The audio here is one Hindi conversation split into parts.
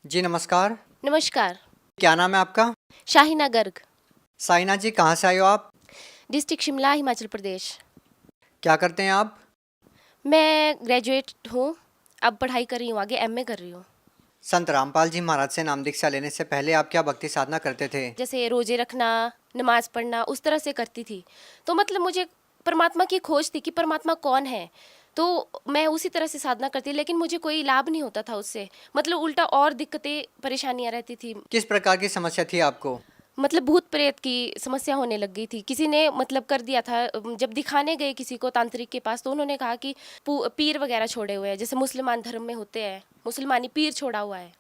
जी नमस्कार। नमस्कार। क्या नाम है आपका? शाहीना गर्ग। साइना जी, कहाँ से आए हो आप? डिस्ट्रिक्ट शिमला, हिमाचल प्रदेश। क्या करते हैं आप? मैं ग्रेजुएट हूँ। अब पढ़ाई कर रही हूँ, आगे एमए कर रही हूँ। संत रामपाल जी महाराज से नाम दीक्षा लेने से पहले आप क्या भक्ति साधना करते थे? जैसे रोजे रखना, नमाज पढ़ना, उस तरह से करती थी। तो मतलब मुझे परमात्मा की खोज थी कि परमात्मा कौन है। तो मैं उसी तरह से साधना करती, लेकिन मुझे कोई लाभ नहीं होता था उससे। मतलब उल्टा और दिक्कतें परेशानियाँ रहती थी। किस प्रकार की समस्या थी आपको? मतलब भूत प्रेत की समस्या होने लग गई थी। किसी ने मतलब कर दिया था, जब दिखाने गए किसी को तांत्रिक के पास, तो उन्होंने कहा कि पीर वगैरह छोड़े हुए हैं, जैसे मुसलमान धर्म में होते हैं, मुसलमानी पीर छोड़ा हुआ है।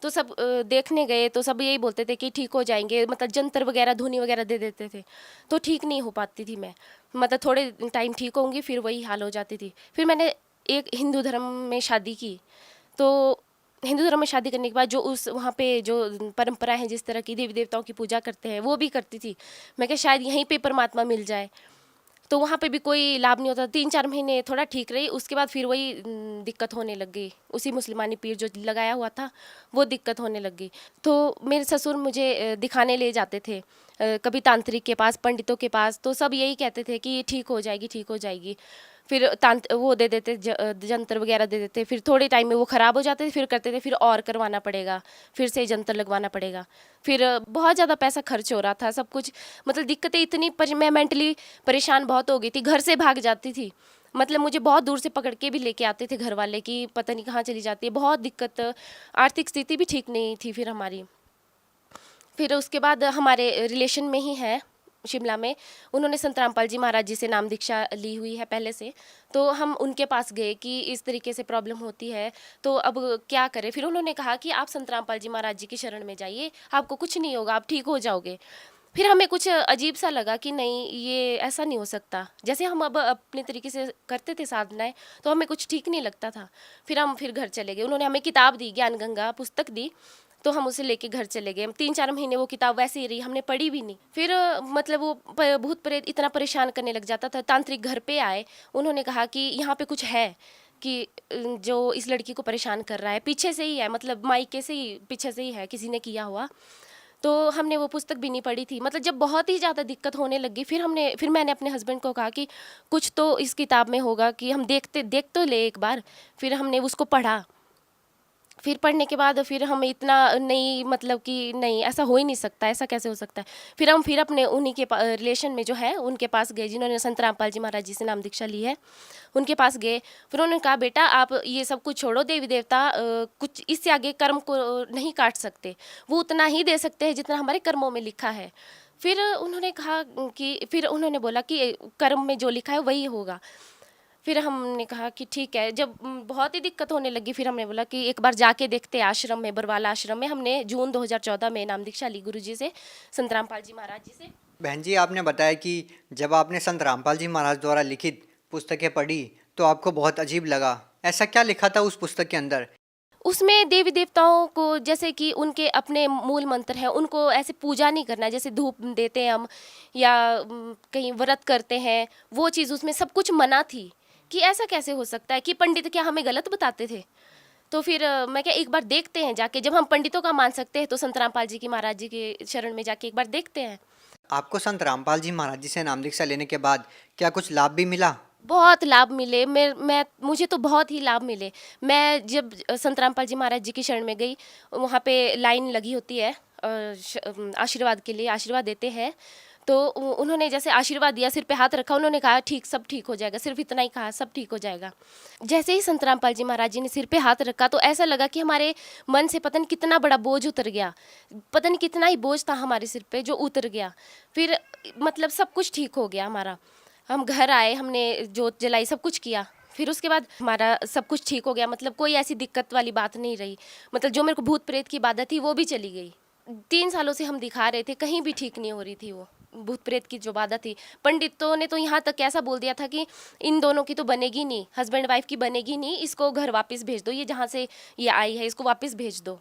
तो सब देखने गए तो सब यही बोलते थे कि ठीक हो जाएंगे, मतलब जंतर वगैरह धुनी वगैरह दे देते थे। तो ठीक नहीं हो पाती थी मैं, मतलब थोड़े टाइम ठीक होंगी फिर वही हाल हो जाती थी। फिर मैंने एक हिंदू धर्म में शादी की। तो हिंदू धर्म में शादी करने के बाद जो उस वहाँ पे जो परंपरा है, जिस तरह की देवी देवताओं की पूजा करते हैं, वो भी करती थी। मैं क्या शायद यहीं पे परमात्मा मिल जाए। तो वहाँ पे भी कोई लाभ नहीं होता। 3-4 महीने थोड़ा ठीक रही, उसके बाद फिर वही दिक्कत होने लग गई। उसी मुसलमानी पीर जो लगाया हुआ था, वो दिक्कत होने लग गई। तो मेरे ससुर मुझे दिखाने ले जाते थे, कभी तांत्रिक के पास, पंडितों के पास। तो सब यही कहते थे कि ठीक हो जाएगी, ठीक हो जाएगी। फिर वो दे देते, जंतर वगैरह दे देते। फिर थोड़े टाइम में वो ख़राब हो जाते थे, फिर करते थे फिर और करवाना पड़ेगा, फिर से जंतर लगवाना पड़ेगा। फिर बहुत ज़्यादा पैसा खर्च हो रहा था, सब कुछ। मतलब दिक्कतें इतनी मैं मेंटली परेशान बहुत हो गई थी, घर से भाग जाती थी। मतलब मुझे बहुत दूर से पकड़ के भी लेके आते थे घर वाले कि पता नहीं कहाँ चली जाती है, बहुत दिक्कत। आर्थिक स्थिति भी ठीक नहीं थी फिर हमारी। फिर उसके बाद हमारे रिलेशन में ही है शिमला में, उन्होंने संत रामपाल जी महाराज जी से नाम दीक्षा ली हुई है पहले से। तो हम उनके पास गए कि इस तरीके से प्रॉब्लम होती है, तो अब क्या करें। फिर उन्होंने कहा कि आप संत रामपाल जी महाराज जी की शरण में जाइए, आपको कुछ नहीं होगा, आप ठीक हो जाओगे। फिर हमें कुछ अजीब सा लगा कि नहीं, ये ऐसा नहीं हो सकता। जैसे हम अब अपने तरीके से करते थे साधनाएं, तो हमें कुछ ठीक नहीं लगता था। फिर हम फिर घर चले गए। उन्होंने हमें किताब दी, ज्ञान गंगा पुस्तक दी। तो हम उसे लेके घर चले गए। 3-4 महीने वो किताब वैसे ही रही, हमने पढ़ी भी नहीं। फिर मतलब वो भूत प्रेत इतना परेशान करने लग जाता था। तांत्रिक घर पे आए, उन्होंने कहा कि यहाँ पे कुछ है, कि जो इस लड़की को परेशान कर रहा है पीछे से ही है, मतलब मायके से ही, पीछे से ही है, किसी ने किया हुआ। तो हमने वो पुस्तक भी नहीं पढ़ी थी। मतलब जब बहुत ही ज़्यादा दिक्कत होने लगी, फिर मैंने अपने हस्बैंड को कहा कि कुछ तो इस किताब में होगा, कि हम देख तो ले एक बार। फिर हमने उसको पढ़ा। फिर पढ़ने के बाद फिर हम इतना नहीं, मतलब कि नहीं, ऐसा हो ही नहीं सकता, ऐसा कैसे हो सकता है। फिर अपने उन्हीं के रिलेशन में जो है उनके पास गए, जिन्होंने संत रामपाल जी महाराज जी से नाम दीक्षा ली है, उनके पास गए। फिर उन्होंने कहा बेटा आप ये सब कुछ छोड़ो, देवी देवता कुछ इससे आगे कर्म को नहीं काट सकते, वो उतना ही दे सकते हैं जितना हमारे कर्मों में लिखा है। फिर उन्होंने कहा कि, फिर उन्होंने बोला कि कर्म में जो लिखा है वही होगा। फिर हमने कहा कि ठीक है। जब बहुत ही दिक्कत होने लगी, फिर हमने बोला कि एक बार जाके देखते हैं आश्रम में, बरवाला आश्रम में। हमने जून 2014 में नाम दीक्षा ली गुरु जी से, संत रामपाल जी महाराज जी से। बहन जी, आपने बताया कि जब आपने संत रामपाल जी महाराज द्वारा लिखित पुस्तकें पढ़ी तो आपको बहुत अजीब लगा। ऐसा क्या लिखा था उस पुस्तक के अंदर? उसमें देवी देवताओं को, जैसे कि उनके अपने मूल मंत्र हैं, उनको ऐसे पूजा नहीं करना है, जैसे धूप देते हैं हम, या कहीं व्रत करते हैं, वो चीज़ उसमें सब कुछ मना थी। कि ऐसा कैसे हो सकता है, कि पंडित क्या हमें गलत बताते थे। तो फिर मैं क्या, एक बार देखते हैं जाके, जब हम पंडितों का मान सकते हैं तो संत रामपाल जी की महाराज जी के शरण में जाके एक बार देखते हैं। आपको संत रामपाल जी महाराज जी से नाम दीक्षा लेने के बाद क्या कुछ लाभ भी मिला? बहुत लाभ मिले। मैं मुझे तो बहुत ही लाभ मिले। मैं जब संत रामपाल जी महाराज जी की शरण में गई, वहाँ पे लाइन लगी होती है आशीर्वाद के लिए, आशीर्वाद देते हैं। तो उन्होंने जैसे आशीर्वाद दिया, सिर पे हाथ रखा, उन्होंने कहा ठीक, सब ठीक हो जाएगा, सिर्फ इतना ही कहा, सब ठीक हो जाएगा। जैसे ही संत रामपाल जी महाराज जी ने सिर पे हाथ रखा, तो ऐसा लगा कि हमारे मन से पता नहीं कितना बड़ा बोझ उतर गया, पता नहीं कितना ही बोझ था हमारे सिर पे जो उतर गया। फिर मतलब सब कुछ ठीक हो गया हमारा। हम घर आए, हमने जोत जलाई, सब कुछ किया। फिर उसके बाद हमारा सब कुछ ठीक हो गया, मतलब कोई ऐसी दिक्कत वाली बात नहीं रही। मतलब जो मेरे को भूत प्रेत की बाधा थी वो भी चली गई। 3 सालों से हम दिखा रहे थे, कहीं भी ठीक नहीं हो रही थी वो भूत प्रेत की जो बाधा थी। पंडितों ने तो यहाँ तक ऐसा बोल दिया था कि इन दोनों की तो बनेगी नहीं, हस्बैंड वाइफ की बनेगी नहीं, इसको घर वापस भेज दो, ये जहाँ से ये आई है इसको वापस भेज दो।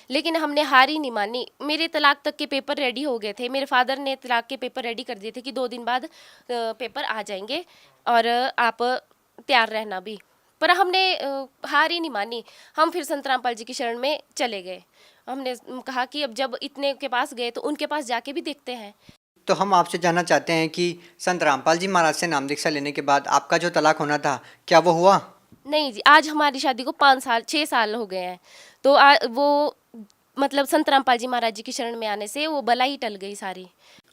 लेकिन हमने हार ही नहीं मानी। मेरे तलाक तक के पेपर रेडी हो गए थे, मेरे फादर ने तलाक के पेपर रेडी कर दिए थे कि 2 दिन बाद पेपर आ जाएंगे और आप तैयार रहना भी। पर हमने हार ही नहीं मानी। हम फिर संत रामपाल जी की शरण में चले गए। हमने कहा कि अब जब इतने के पास गए तो उनके पास जाके भी देखते हैं। तो हम आपसे जानना चाहते हैं कि संत रामपाल जी महाराज से नाम दीक्षा लेने के बाद आपका जो तलाक होना था, क्या वो हुआ? नहीं जी, आज हमारी शादी को 5 साल 6 साल हो गए हैं। तो वो मतलब संत रामपाल जी महाराज जी की शरण में आने से वो बला ही टल गई सारी।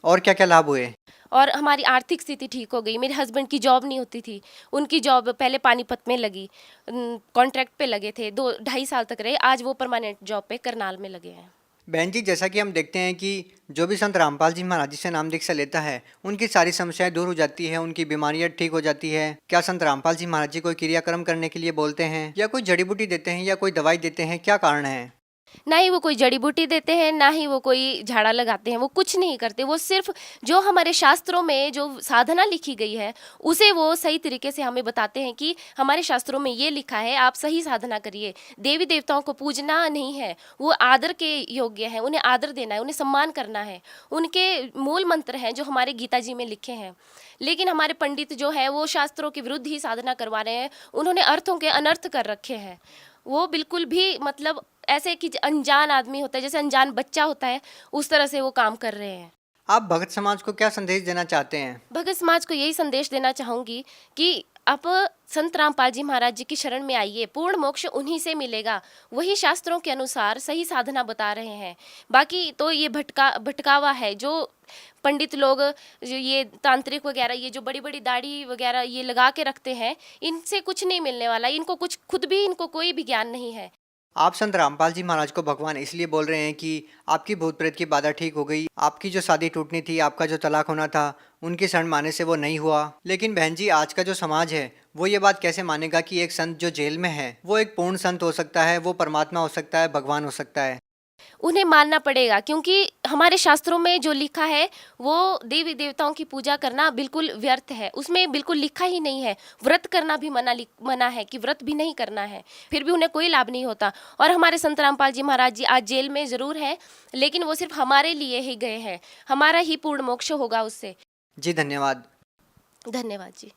और क्या क्या लाभ हुए? और हमारी आर्थिक स्थिति ठीक हो गई। मेरे हस्बैंड की जॉब नहीं होती थी, उनकी जॉब पहले पानीपत में लगी, कॉन्ट्रैक्ट पे लगे थे, 2 ढाई साल तक रहे। आज वो परमानेंट जॉब पे करनाल में लगे हैं। बहन जी, जैसा कि हम देखते हैं कि जो भी संत रामपाल जी महाराज जी से नाम दीक्षा लेता है, उनकी सारी समस्याएं दूर हो जाती है, उनकी बीमारियां ठीक हो जाती है। क्या संत रामपाल जी महाराज जी कोई क्रियाक्रम करने के लिए बोलते हैं, या कोई जड़ी बूटी देते हैं, या कोई दवाई देते हैं? क्या कारण है? ना ही वो कोई जड़ी बूटी देते हैं, ना ही वो कोई झाड़ा लगाते हैं, वो कुछ नहीं करते। वो सिर्फ जो हमारे शास्त्रों में जो साधना लिखी गई है उसे वो सही तरीके से हमें बताते हैं कि हमारे शास्त्रों में ये लिखा है, आप सही साधना करिए। देवी देवताओं को पूजना नहीं है, वो आदर के योग्य हैं, उन्हें आदर देना है, उन्हें सम्मान करना है। उनके मूल मंत्र हैं जो हमारे गीता जी में लिखे हैं। लेकिन हमारे पंडित जो है वो शास्त्रों के विरुद्ध ही साधना करवा रहे हैं। उन्होंने अर्थों के अनर्थ कर रखे हैं। वो बिल्कुल भी मतलब ऐसे कि अनजान आदमी होता है, जैसे अनजान बच्चा होता है, उस तरह से वो काम कर रहे हैं। आप भगत समाज को क्या संदेश देना चाहते हैं? भगत समाज को यही संदेश देना चाहूँगी कि आप संत रामपाल जी महाराज जी की शरण में आइए, पूर्ण मोक्ष उन्हीं से मिलेगा। वही शास्त्रों के अनुसार सही साधना बता रहे हैं। बाकी तो ये भटकावा है जो पंडित लोग, जो ये तांत्रिक वगैरह, ये जो बड़ी बड़ी दाढ़ी वगैरह ये लगा के रखते हैं, इनसे कुछ नहीं मिलने वाला। इनको कुछ खुद भी इनको कोई भी ज्ञान नहीं है। आप संत रामपाल जी महाराज को भगवान इसलिए बोल रहे हैं कि आपकी भूत प्रेत की बाधा ठीक हो गई, आपकी जो शादी टूटनी थी, आपका जो तलाक होना था, उनकी शरण माने से वो नहीं हुआ। लेकिन बहन जी, आज का जो समाज है वो ये बात कैसे मानेगा कि एक संत जो जेल में है वो एक पूर्ण संत हो सकता है, वो परमात्मा हो सकता है, भगवान हो सकता है? उन्हें मानना पड़ेगा, क्योंकि हमारे शास्त्रों में जो लिखा है वो देवी देवताओं की पूजा करना बिल्कुल व्यर्थ है। उसमें बिल्कुल लिखा ही नहीं है। व्रत करना भी मना है कि व्रत भी नहीं करना है, फिर भी उन्हें कोई लाभ नहीं होता। और हमारे संत रामपाल जी महाराज जी आज जेल में ज़रूर हैं, लेकिन वो सिर्फ हमारे लिए ही गए हैं। हमारा ही पूर्ण मोक्ष होगा उससे। जी धन्यवाद। धन्यवाद जी।